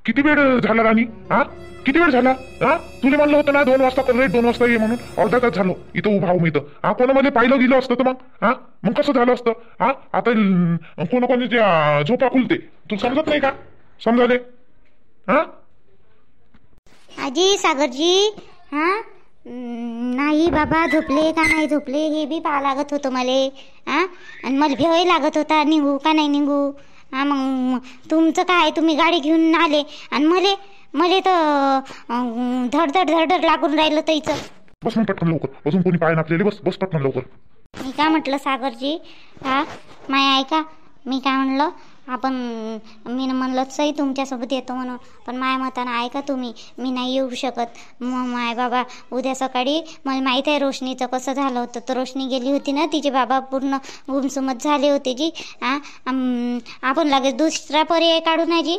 किती वेळ झाला राणी? हा, किती वेळ झाला? हा, तुला म्हणलं होतं ना 2 वाजता कर रे, 2 वाजता ये म्हणून. अर्धा तास झालो इथं उभा मी इथं. हा, कोणामध्ये पाहिलं गेलं असतं तर मग? हा, मग कसं झालं असतं? हा, आता कोणाकोणी झोपा खुलते, तू समजत नाही का? समजाले? हा, आजी, सागरजी. हा, नाही बाबा, झोपले का नाही झोपले हे बी पाहा लागत होतं मला. हा, आणि मला भेवही लागत होता निघू का नाही निघू. हा, मग तुमचं काय, तुम्ही गाडी घेऊन आले आणि मले मले तर धडधड धडधड लागून राहिलं त्याचं. बस मग पटकन लवकर, अजून कोणी पाय नाचलेले. बस बस पटकन लवकर. मी काय म्हटलं सागरजी, हा माय ऐका, मी काय म्हणलं, आपण मी म्हणलं सई तुमच्यासोबत येतो म्हणून, पण माय मतानं ऐका तुम्ही, मी नाही येऊ शकत. मग माय बाबा उद्या सकाळी मला माहीत आहे रोशनीचं कसं झालं होतं. तर रोशनी गेली होती ना, तिचे बाबा पूर्ण गुमसुमत झाले होते जी. आपण लगेच दुसरा पर्याय काढू ना जी.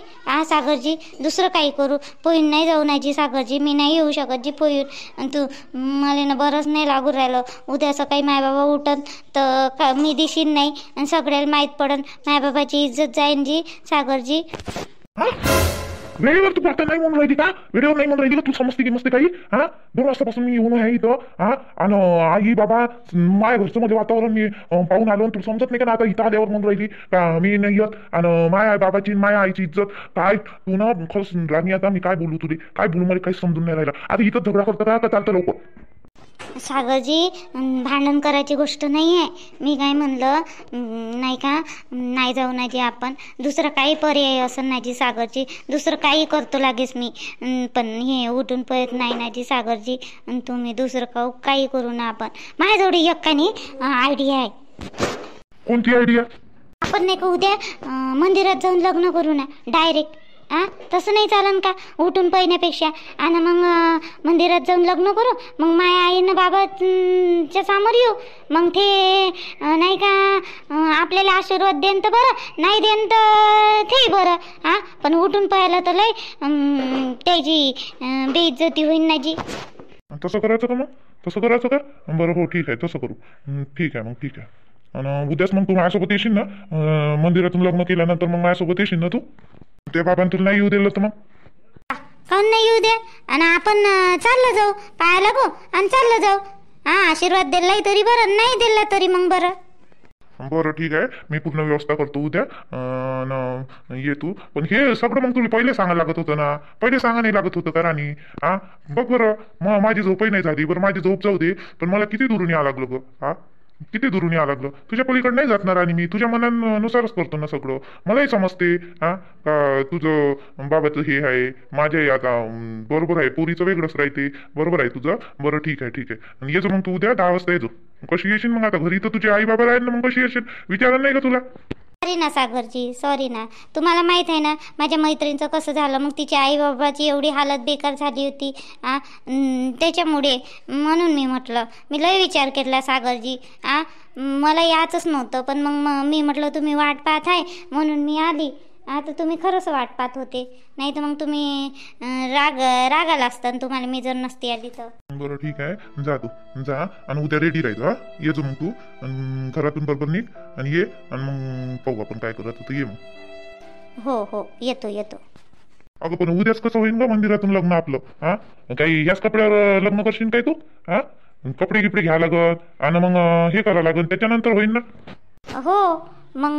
सागरजी, दुसरं काही करू, पोहीन नाही जाऊ नाही जी. सागरजी, मी नाही येऊ शकत जी पोहीन. आणि तू मला ना बरंच नाही लागू राहिलं. उद्या सकाळी माय बाबा उठन तर मी दिशीन नाही आणि सगळ्याला माहीत पडन, मायबाबाची इज्जत जाईन जी. सागरजी, वेळेवर तू आता नाही म्हणून राहिली का? वेळेवर नाही म्हणून राहिली का? तू समजते की मस्त काही? हा, 2 वाजतापासून मी येऊन आहे इथं. हा, आणि आई बाबा माझ्या घरचं मध्ये वातावरण मी पाहून आलो. तुला समजत नाही का ना आता इथं आल्यावर म्हणून राहिली का मी नाही येत? आणि माया बाबाची माया आईची इज्जत काय? तू ना खरंच राणी, आता मी काय बोलू तुले, काय बोलू, मला काही समजून नाही राहिला. आता इथं झगडा करता का चालतं लवकर? सागरजी, भांडण करायची गोष्ट नाही आहे. मी काय म्हणलं नाही का, नाही जाऊ ना जी आपण, दुसरं काही पर्याय असं नाही जी. सागरजी, दुसरं काही करतो लागेच मी, पण हे उठून पळत नाही ना जी. सागरजी, तुम्ही दुसरं काही करू ना आपण. माझ्याजवळ एक का नाही आयडिया आहे. कोणती आयडिया? आपण नाही का उद्या मंदिरात जाऊन लग्न करू ना डायरेक्ट. तसं नाही चालन का? उठून पहिण्यापेक्षा. आणि मग मंदिरात जाऊन लग्न करू, मग माया आईनं बाबाच्या समोर येऊ, मग ते नाही का आपल्याला आशीर्वाद देन तर बरं, नाही देन तर ते बरं. पण उठून पाहायला तर लय त्याची बेइज्जती होईन ना जी. तसं करायचं का? मग तसं करायचं का? बरं, हो ठीक आहे, तसं करू. ठीक आहे, मग ठीक आहे. आणि उद्याच मग तू माझ्यासोबत येशील ना? मंदिरातून लग्न केल्यानंतर मग माझ्यासोबत येशील ना तू? ते बाबांनी तुला नाही येऊ दिलं तर मग? काऊन नाही येऊ द्या? आणि आपण चाललं जाऊ, पाहायला गो आणि चाललं जाऊ. आशीर्वाद दिलाय तरी बरं, नाही दिला तरी मग बरं. बरं ठीक आहे, मी पूर्ण व्यवस्था करतो उद्या. ये तू. पण हे सगळं मग तुला पहिले सांगायला लागत होतं ना? पहिले सांगा नाही लागत होतं का राणी? बघ बरं, मग माझी झोपही नाही झाली. बरं माझी झोप जाऊ दे, पण मला किती दुरून यावं लागलं ग. किती दुरून यावं लागलं. तुझ्या पलीकडे नाही जात ना राणी मी, तुझ्या मनानुसारच करतो ना सगळं. मलाही समजते का तुझं बाबाचं हे आहे, माझे आता बरोबर आहे, पोरीचं वेगळंच राहते. बरोबर आहे तुझं. बरं ठीक आहे, ठीक आहे. आणि येजो मग तू उद्या 10 वाजता येजो. कशी येशील मग? आता घरी तर तुझे आई बाबा राहील ना, मग कशी येशील विचारलं नाही का तुला? सॉरी ना सागरजी, सॉरी ना. तुम्हाला माहीत आहे ना माझ्या मैत्रिणीचं कसं झालं. मग तिच्या आई बाबाची एवढी हालत बेकार झाली होती त्याच्यामुळे. म्हणून मी म्हटलं, मी लय विचार केला सागरजी. मला यायचंच नव्हतं, पण मग मी म्हटलं तुम्ही वाट पाहत आहे म्हणून मी आली. आता तुम्ही खरंच वाट पाहत होते, नाही तर मग तुम्ही रागाला असता तुम्हाला मी जर नसती आली तर. बरं ठीक आहे, जा तू जा. आणि उद्या रेडी राहायचं. ये जो मग तू, घरातून बरोबर निघ आणि ये. आणि मग पाहू आपण काय करत होतं. ये मग. हो हो, येतो येतो. अगं पण उद्याच कसं होईल का मंदिरातून लग्न आपलं? काही याच कपड्यावर लग्न करशील काय तू? कपडे गिपडे घ्या लागत आणि मग हे करावं लागेल, त्याच्यानंतर होईल ना? हो मग,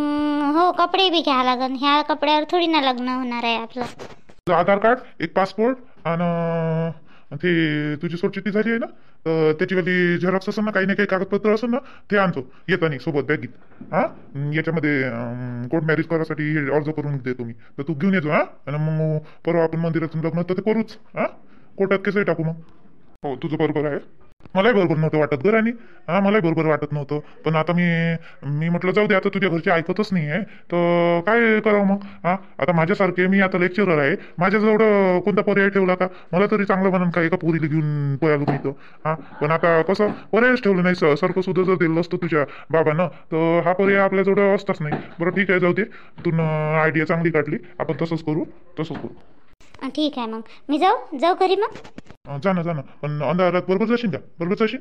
हो कपडे बी घ्या लागन. ह्या कपड्यावर थोडी ना लग्न होणार आहे आपलं. तुझं आधार कार्ड, एक पासपोर्ट आणि ते तुझी सोडचिठ्ठी झाली आहे ना, तर त्याची वाली झेरॉक्स असेल ना, काही ना काही कागदपत्र असेल ना, ते आणतो येतानी सोबत बॅगीत. याच्यामध्ये कोर्ट मॅरेज करायसाठी अर्ज करून देतो मी, तर तू घेऊन येतो. आणि मग परवा आपण मंदिरातून लग्न तर ते करूच. कोर्टात केसही टाकू मग. हो तुझं बरोबर आहे. मलाही बरोबर नव्हतं वाटत घर. आणि मलाही बरोबर वाटत नव्हतं, पण आता मी म्हटलं जाऊ दे, आता तुझ्या घरचे ऐकतच नाही आहे तर काय करावं मग. आता माझ्यासारखे, मी आता लेक्चरर आहे, माझ्याजवळ कोणता पर्याय ठेवला का? मला तरी चांगलं म्हणून का एका पोरीला घेऊन पळालो मी तर. पण आता कसं पर्यायच ठेवलं नाही. सारखं सुद्धा जर दिलं असतं तुझ्या बाबांना तर हा पर्याय आपल्याजवळ असताच नाही. बरं ठीक आहे, जाऊ दे. तू आयडिया चांगली काढली, आपण तसंच करू. ठीक आहे, मग मी जाऊ घरी मग. जा ना, पण अंधारात बरोबर जाशील का? बरोबर जाशील?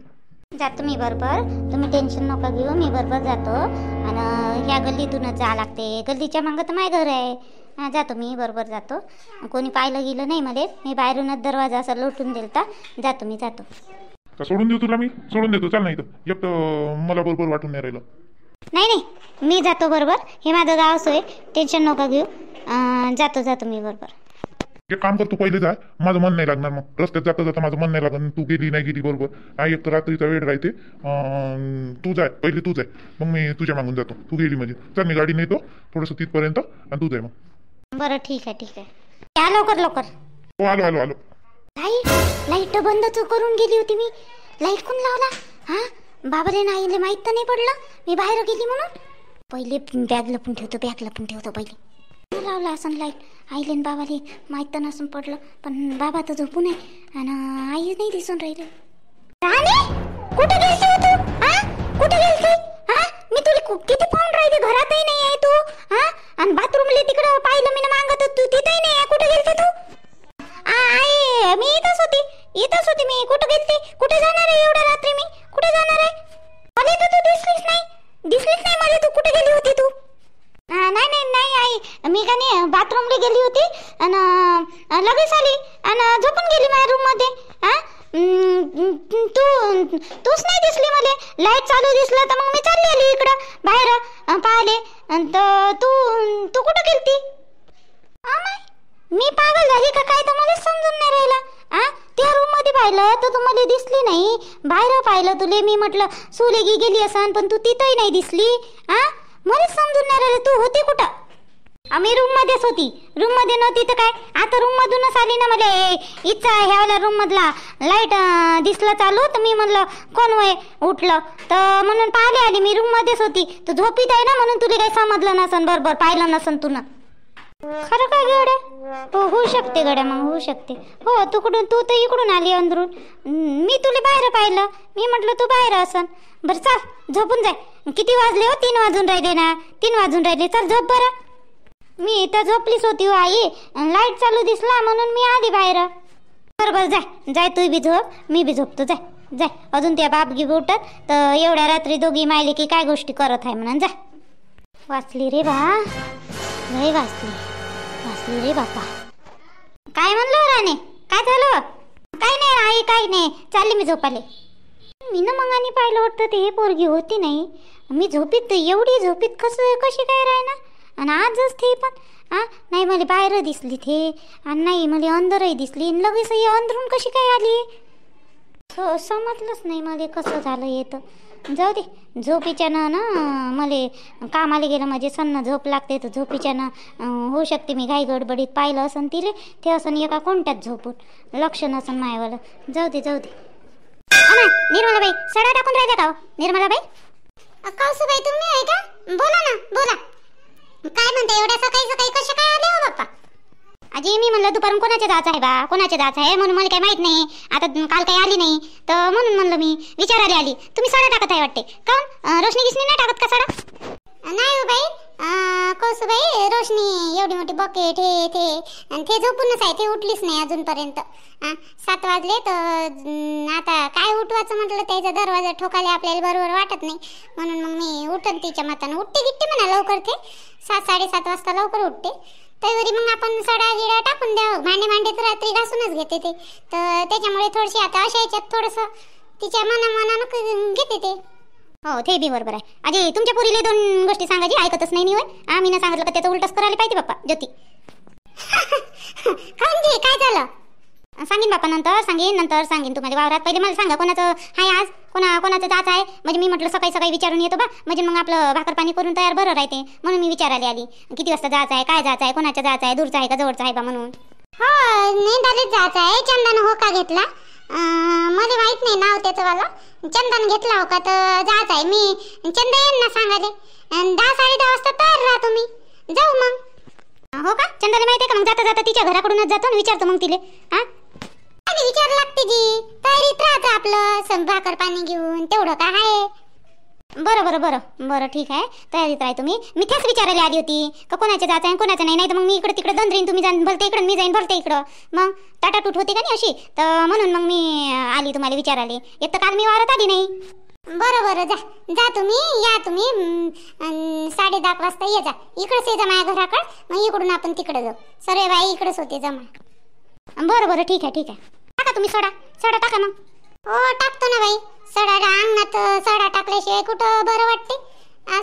जातो मी बरोबर, तुम्ही टेन्शन नका घेऊ. मी बरोबर जातो. आणि ह्या गल्लीतूनच जा लागते, गल्लीच्या मागं तर माझं घर आहे. हां जातो मी बरोबर जातो. कोणी पाहिलं गेलं नाही मला. मी बाहेरूनच दरवाजा असा लोटून दिलता. जातो मी जातो. का सोडून देऊ तुला? मी सोडून देतो, चाल. नाही तर एक तर मला बरोबर वाटून नाही राहिलं. नाही नाही मी जातो बरोबर. हे माझं गाव सोय, टेन्शन नका घेऊ. जातो जातो मी बरोबर. एक काम कर, तू पहिले जाय. माझं मन नाही लागणार मग. रस्त्यात जाता जाता माझं मन नाही लागणार. तू गेली नाही गेली बरोबर. एक तर रात्रीचा वेळ राहते. तू जाय पहिले, तू जाय, मग मी तुझ्या मागून जातो. तू गेली म्हणजे चल, मी गाडी नेतो थोडंसं तिथपर्यंत आणि तू जाय मग. बरं ठीक आहे ठीक आहे. या लवकर लवकर. हो आलो आलो आलो. लाईट बंद तू करून गेली होती मी. लाईट कोण लावला? हा बाबाले नाहीले माहीत तर नाही पडलं मी बाहेर गेली म्हणून. पहिले बॅग लपून ठेवतो पहिले. लावला असं लाईट. आईले न बाबाले माहीत तर नसून पडलं. पण बाबा तर झोपून आहे आणि आई नाही दिसून राहिले. राणी कुठे गेलती हो तू? हा कुठे गेलती? हा मी तुला किती पाहून राहिले. घरातही नाही आहे तू. हा आणि बाथरूमले तिकडं पाहिलं मी मागत तू तिथेही नाही आहे. कुठे गेलती तू? आई मी इथंच होती मी. कुठे गेलती? कुठे जाणार आहे एवढ्या रात्री? मी कुठे जाणार आहे? मला तर तू दिसलीच नाही मला. तू कुठे गेली होती तू? नाही आई मी का नाही बाथरूमला गेली होती आणि लगेच आली आणि झोपून गेली माझ्या रूम मध्ये. तूच नाही दिसली मला. लाईट चालू दिसलं तर मग मी चालली आली इकडं बाहेर पाहिले. तू कुठं गेलती? मी पागल झाली का काय? तर मला समजून नाही राहिलं. त्या रूम मध्ये पाहिलं तर तू मला दिसली नाही. बाहेर पाहिलं तुले मी म्हटलं सुलेगी गेली असन पण तू तिथंही नाही दिसली. मला समजून नाही राहिलं तू होती कुठं? आम्ही रूम मध्येच होती. रूम मध्ये नव्हती तर काय? आता रूम मधूनच आली ना. मला इथं ह्यावाला रूम मधला लाईट दिसलं चालू तर मी म्हणलं कोण वय उठलं तर म्हणून पाहिले आली. मी रूम मध्येच होती. तू झोपीत आहे ना म्हणून तुला काही समजलं नसन बरोबर पाहिलं नसन तू ना. खरं काय गड्या? हो होऊ शकते गड्या मग होऊ शकते. हो तू तर इकडून आली अंदरून. मी तुला बाहेर पाहिलं. मी म्हटलं तू बाहेर असन. बरं चल झोपून जाय. किती वाजले हो? 3 वाजून राहिले ना. 3 वाजून राहिले. चल झोप बरं. मी इथं झोपलीच होती हो आई. लाईट चालू दिसला म्हणून मी आली बाहेर. बरोबर जाय तू बी झोप मी बी झोपतो. जाय अजून त्या बाप गी उठत तर एवढ्या रात्री दोघी मायले की काय गोष्टी करत आहे म्हणून. जा वाचली रे बा. लय वाचली रे बापा. काय म्हणलो राणे? काय झालं? काही नाही आई काही नाही. चालली मी झोपाले. मी ना मगाने पाहिलं होतं ते पोरगी होती नाही. मी झोपीत एवढी झोपीत कशी काय राही ना. आणि आजच ते पण नाही मला बाहेर दिसली ते आणि नाही मला अंदरही दिसली. लगेच अंदरून कशी काय आली समजलंच नाही मला कसं झालं येतं. जाऊ दे झोपीच्यानं ना मला कामाला गेलं म्हणजे सन्न झोप लागते तर झोपीच्यानं होऊ शकते मी घाई गडबडीत पाहिलं असं तिले ते असं एका कोणत्यात झोपून लक्ष नसन मायवालं. जाऊ दे निर्मलाबाई सडा टाकून राहिल्या का? निर्मलाबाई काऊसुबाई तुम्ही आहे का? बोला ना बोला. काय म्हणते एवढ्या सकाळी कशा काय आले हो बाप्पा? आजी मी म्हणलं दुपारून कोणाच्या जायचं आहे बा कोणाच्या जायचं आहे म्हणून मला काही माहित नाही. आता काल काही आली नाही तर म्हणून म्हणलं मी विचारायला आली. तुम्ही सडा टाकत आहे वाटते. काऊन रोशनी गिसनी नाही टाकत का सडा? नाही हो बाई कोसुबाई रोशनी एवढी मोठी बकेट हे ते झोपूनच आहे. ते उठलीच नाही अजूनपर्यंत. 7 वाजले तर आता काय उठवायचं म्हटलं त्याचा दरवाजा ठोकाले आपल्याला बरोबर वाटत नाही म्हणून मग मी उठन तिच्या मतानं. उठते गिट्टे म्हणा लवकर. ते 7-7:30 वाजता लवकर उठते. तरी मग आपण सडा गिडा टाकून द्या. भांडे तर रात्री घासूनच घेते ते तर त्याच्यामुळे थोडीशी आता अशा याच्यात थोडंसं तिच्या मनानं घेते ते. हो ते बी बरोबर आहे. आजी तुमच्या पुरीले 2 गोष्टी सांगायची ऐकतच नाही निवय. आम्ही ना सांगितलं का त्याचं उलटच करायला पाहिजे बाप्पा ज्योती. काय झालं? सांगेन बाप्पा नंतर सांगेन तुम्हाला वावरात. पहिले मला सांगा कोणाचं आहे आज कोणाचं जायचं आहे म्हणजे मी म्हटलं सकाळी विचारून येतो बा म्हणजे मग आपलं भाकर पाणी करून तयार बरं राहते म्हणून मी विचारायला आली. किती वाजता जायचं आहे काय जायचं आहे कोणाच्या जायचं आहे दूरचं आहे का जवळचं आहे बा म्हणून. हो नेंदालेच जायचं आहे. चंदन हो का घेतला? मला माहित नाही नाव त्याचं वाला. चंदन घेतला हो का तर जायचं आहे. मी चंदा येईन ना सांगाले. 10-10:30 वाजता तयार राहा तुम्ही. जाऊ मग. हो का? चंदाला माहिती आहे का? मग जाता तिच्या घराकडूनच जातो विचारतो मग तिले. विचार लागते जी तयारीत राहतं आपलं भाकर पाणी घेऊन तेवढं काय आहे. बरं ठीक आहे तयारीत राहा तुम्ही. मी तेच विचारायला आली होती का कोणाच्या जायचं आहे कोणाचं नाही. तर मग मी इकडे तिकडे दंदरीन. तुम्ही जाण भलते इकडं मी जाईन भलते इकडं मग टाटाटूट होती का नाही अशी तर म्हणून मग मी आली तुम्हाला विचारायला. एक तर काल मी वावरात आली नाही. बरं बरं, जा जा तुम्ही, या तुम्ही 10:30 वाजता ये जा. इकडेच ये जा माझ्या घराकडे, मग इकडून आपण तिकडे जाऊ. सर्व बाई इकडेच होते जमा. बरं बरं, ठीक आहे ठीक आहे. टाका तुम्ही सडा, सडा टाका मग. हो टाकतो ना बाई. सडा अंगणात सडा टाकल्याशिवाय कुठं बरं वाटते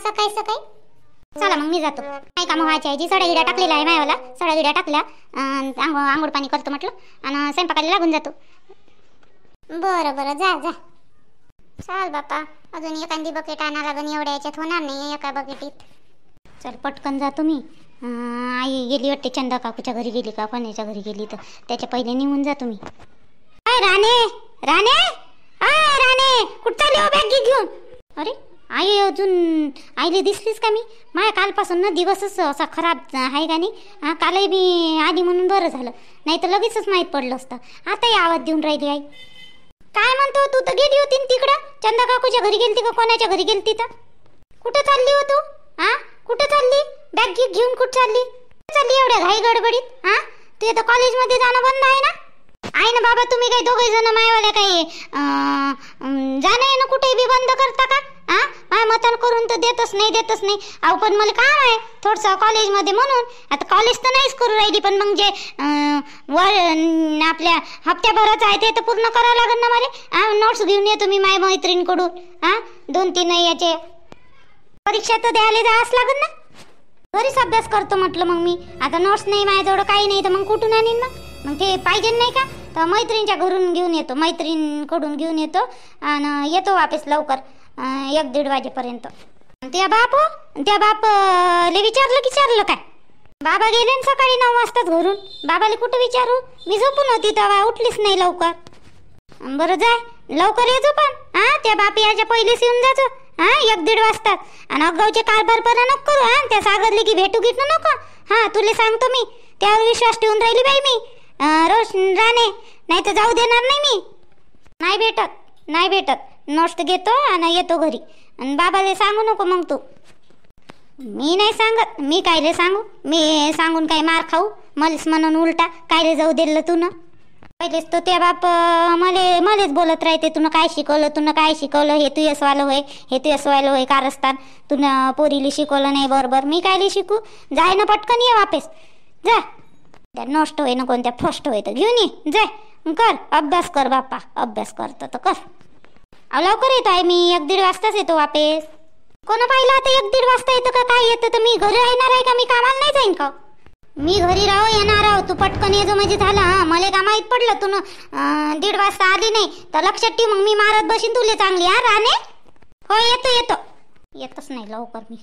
सकाळी सकाळी. चला मग मी जातो. काय काम व्हायची आजी, सडा गिड्या टाकलेला आहे मायावाला. सडा गिड्या टाकल्या, आंघोळ पाणी करतो म्हटलं आणि स्वयंपाकाला लागून जातो. बरं बरं, जा जा. चाल बापा, अजून एखादी बकेट आणा लागून. एवढ्या याच्यात होणार नाही एका बकेटीत. चल पटकन जा तुम्ही. आई गेली वाटते, चंदा काकूच्या घरी गेली का कोणाच्या घरी गेली, तर त्याच्या पहिले निघून जा तुम्ही. अय राणे, राणे, अय राणे, कुठं चालली हो बॅग घेऊन? अरे आई अजून आईले दिसलीस का मी? माझ्या कालपासून ना दिवसच असा खराब आहे का नाही. कालही बी आली म्हणून बरं झालं, नाही तर लगेचच माहीत पडलं असतं. आताही आवाज देऊन राहिली आई. काय म्हणतो, तू तर गेली होती तिकडं, चंदा काकूच्या घरी गेलती का कोणाच्या घरी गेलती? तर कुठं चालली हो तू? कुठं चालली? बॅग घेऊन कुठं चालली? एवढ्या घाई गडबडीत? तू आता कॉलेजमध्ये जाणं बंद आहे ना? आहे ना बाबा, तुम्ही काही दोघे जण मायवाले काही जाणं येणं कुठेही बी बंद करता का? माय मतन करून तर देतच नाही. अहो पण मला काम आहे थोडंसं कॉलेजमध्ये, म्हणून आता कॉलेज तर नाहीच करू राहिली, पण मग जे आपल्या हप्त्याभराचं आहे ते तर पूर्ण करावं लागेल ना मला. नोट्स घेऊन येतो मी माझ्या मैत्रिणीकडून. 2-3 याचे परीक्षा तर द्यायला जावंच लागेल ना. घरीच अभ्यास करतो म्हटलं मग मी. आता नोट्स नाही माझ्याजवळ, काही नाही, तर मग कुठून आणीन? मग ते पाहिजे नाही का? तर मैत्रिणीच्या घरून घेऊन येतो, मैत्रिणीकडून घेऊन येतो आणि येतो वापस लवकर 1-1:30 वाजेपर्यंत. त्या बापले विचारलं काय? बाबा गेले ना सकाळी 9 वाजताच घरून. बाबाला कुठं विचारू, मी झोपून होती तेव्हा, उठलीच नाही लवकर. बरं जाय लवकर येतो, पण त्या बाप याच्या पहिलेच येऊन जातो 1-1:30 वाजता. आणि अगाऊचे कारभारपणा नको करू. त्या सागरले की भेटू नको. तुला सांगतो मी, त्यावर विश्वास ठेवून राहिली बाई मी. रोज राणे, नाही तर जाऊ देणार नाही मी. नाही भेटत. नोट्स घेतो आणि येतो घरी. आणि बाबाला सांगू नको मग तू. मी नाही सांगत, मी कायले सांगू? मी सांगून काय मार खाऊ? मलाच म्हणून उलटा कायले जाऊ दिलं तू ना. पहिलेच तो त्या बाप मलेच बोलत राहते, तुनं काय शिकवलं, हे तू यसवालं होय कारस्थान, तुनं पोरीली शिकवलं नाही बरोबर. मी कायले शिकू? जाय ना पटकन, ये वापस जा. त्या नष्ट होय ना कोणत्या फर्स्ट होय तर घेऊन ये, जाय कर अभ्यास कर बाप्पा. अभ्यास करतो तर कर. लवकर येतो आहे मी, 1-1:30 वाजताच येतो वापस. कोण पाहिलं आता 1-1:30 वाजता येतं का काय येतं? तर मी घरी राहणार आहे का? मी कामाला नाही जाईन का? मी घरी येणार आहो. तू पटकन येतो म्हणजे झालं. मला का माहीत पडलं तू 1:30 वाजता आली नाही तर लक्षात ठेव, मग मी मारत बसीन तुले चांगली. राणे हो, येतो. येतच नाही लवकर मी.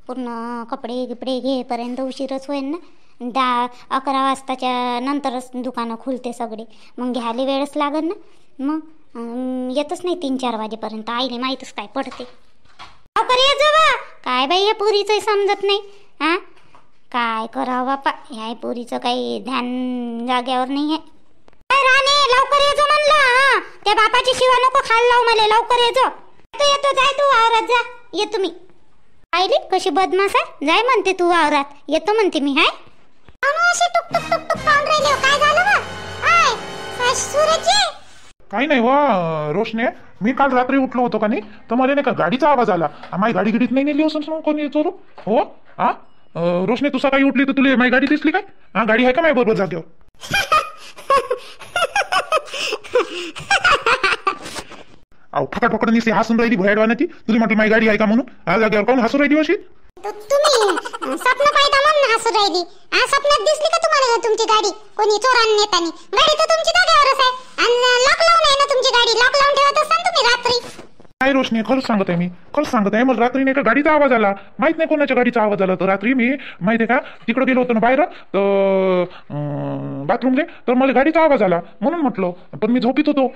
पूर्ण कपडे गिपडे घेपर्यंत उशीरच होईल ना. 10-11 वाजताच्या नंतरच दुकानं खुलते सगळे, मग घ्यायला वेळच लागेल ना. मग येतच नाही 3-4 वाजेपर्यंत. आईले माहीतच काय पडते. लवकर ये जा. काय बाई या पुरीचं समजत नाही. काय करावं बापा, ह्या पोरीचं काही ध्यान जाग्यावर नाही आहे. राणे लवकर येतो म्हणलं. त्या बापाची शिवा नको खाल लावू मला. लवकर येतो. येतो जाय तू वावरात जा. येतो मी. पाहिली कशी बदमाश आहे. जाय म्हणते तू वावरात, येतो म्हणते मी. हाय काय झालं काही नाही वा रोशने. मी काल रात्री उठलो होतो का नाही, तर मला नाही का गाडीचा आवाज आला. माझी गाडी गिडीत नाही नेली असं कोणी चोरू. हो रोशने, तू सकाळी उठली तर तुला माझी गाडी दिसली काय? गाडी आहे का माझ्या बरोबर जागेवर? अहो ठोका निसते हसून राहिली भयाडवाना ती. तुला म्हटलं माझी गाडी आहे का म्हणून जागेवर काऊन हसून राहिली अशी? तुम्ही स्वप्न पाहिता म्हणून हसून राहिली. स्वप्नात दिसली का तुम्हाला तुमची गाडी कोणी चोरांनी नेतानी? गाडी तर तुमची जागेवरच आहे आणि लॉक लावून आहे ना तुमची गाडी. लॉक लावून ठेवत असाल तुम्ही रात्री. नाही रोशनी, खरंच सांगत आहे. मला रात्री नाही का गाडीचा आवाज आला. माहित नाही कोणाच्या गाडीचा आवाज आला. तर रात्री मी माहिती आहे का तिकडे गेलो होतो ना बाहेर, तर बाथरूमले, तर मला गाडीचा आवाज आला म्हणून म्हटलं. पण मी झोपीत होतो.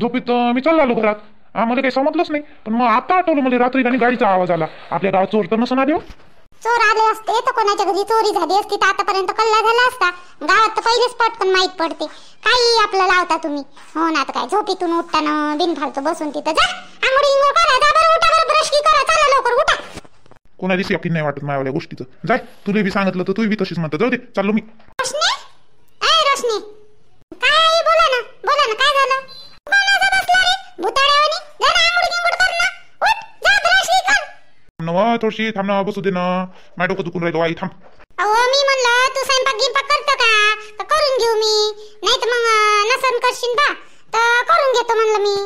झोपीत मी चाललो आलो घरात. मला काही समजलंच नाही. पण मग आता आठवलं मला रात्री गाडीचा आवाज आला. आपल्या गावात चोर तर नसून आले. चोर आले असते तर कोणाच्या घरी चोरी झाली असती तर आतापर्यंत कल्ला झाला असता. गावात तर पहिलेच पटकन माहीत पडते. काही आपलं लावता तुम्ही. हो ना, आता काय झोपीतून उठताना बिनफालतू बसून तिथं जा. आंघोळ करा, जा बरं, उठा बरं, ब्रश की करा, चला लवकर उठा. कोणाला यकीन नाही वाटत माझ्या गोष्टीचं. जाय, तुला बी सांगितलं तर तू बी तशीच म्हणतो. जाऊ दे, चाललो मी. रोशनी, रोशनी, काय बोला ना काय झालं? बसला रे भुताड्यावानी. जरा आंघोळ नवा थोडीशी थांब ना, बसू दे ना, माझं डोकं दुखून राहिलो आई, थांब. अहो मी म्हणलं तू स्वयंपाक गिंपाक करतो का तर करून घेऊ मी, नाही तर मग नसन करशील बा तर करून घेतो म्हणलं मी.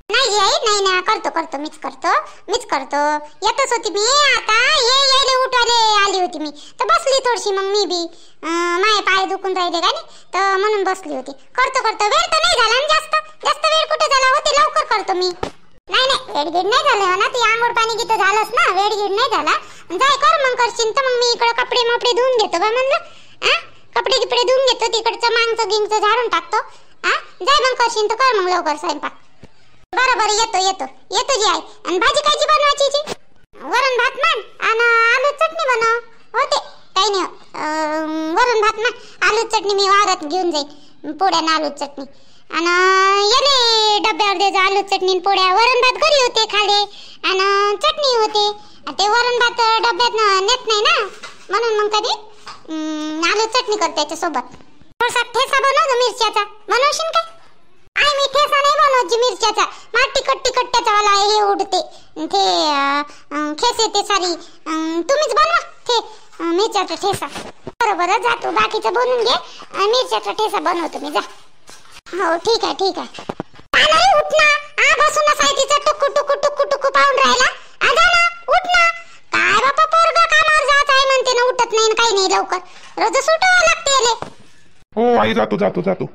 नाही आई, नाही ना, करतो मीच करतो. येतच होती मी आता, ये यायले उठवाले आली होती मी, तर बसली थोडीशी मग मी बी, माझे पाय दुखून राहिले का नाही तर म्हणून बसली होती. करतो वेळ तर नाही झाला ना, जास्त वेळ कुठे झाला होते, लवकर करतो मी. नाही वेडगीड नाही झालं ना, ती आंघोळ पाणी गीत झालंच ना, वेडगीड नाही झाला. जाय कर मग, करशील तर मग मी इकडे कपडे मपडे धुवून घेतो बा म्हणलं. कपडे गिपडे धुवून घेतो, तिकडचं मागचं गिंगचं झाडून टाकतो. जाय मग, करशील तर कर मग लवकर स्वयंपाक. बरं येतो जी आई. आणि भाजी कायची बनवायची जी? वरण भात मान आणि आलू चटणी बनव होते, काही नाही. वरण भात मान, आलू चटणी मी वावरात घेऊन जाईन, पोळ्या ना आलू चटणी. आणि येले डब्यावर द्यायचं आलू चटणी पोळ्या. वरण भात घरी होते खाले आणि चटणी होते. ते वरण भात डब्यात नेत नाही ना, म्हणून मग कधी आलू चटणी करते त्याच्यासोबत. थोडासा ठेसा बनवतो मिरच्याचा, बनवशील काय? आई मी ठेसा नाही बनवत जी मिरच्याचा, मला तिखट त्याचा वाला हे उडते, ते खेस येते सारी. तुम्हीच बनवा ते मिरच्याचा ठेसा. बरोबर जातो, बाकीचं बनवून घे, मिरच्याचा ठेसा बनवतो मी, जा. हो ठीक आहे. नाही उठ ना, बसून सायटीचा टुकू पाहून राहिला. जा ना, उठ ना. काय बापा, पोरगा कामावर जात आहे म्हणते ना, उठत नाही काही नाही लवकर, रोज सुटावं लागते याले. हो आई, जातो.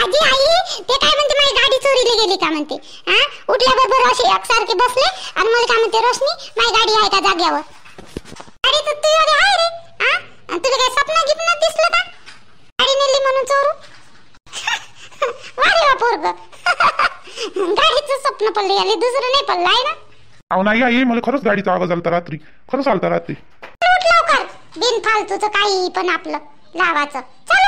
आजी आई, ते काय म्हणते, माझी गाडी चोरीला गेली का म्हणते. उठल्याबरोबर असे एकसारखे बसले आणि मला काय म्हणते, रोशनी माझी गाडी आहे का जाग्यावर? गाडी तर तुझ्याकडे आहे रे. तुला काय स्वप्न गिप्न दिसलं का गाडी नेली म्हणून चोरू? वारे वा पोरग, गाडीचं स्वप्न पडलं याले, दुसरं नाही पडलं आहे ना. अहो नाही आई, मला खरंच गाडीचा आवाज आलता रात्री, खरंच आलता रात्री. उठ लवकर, बिन फालतूचं काही पण आपलं लावाचं. चल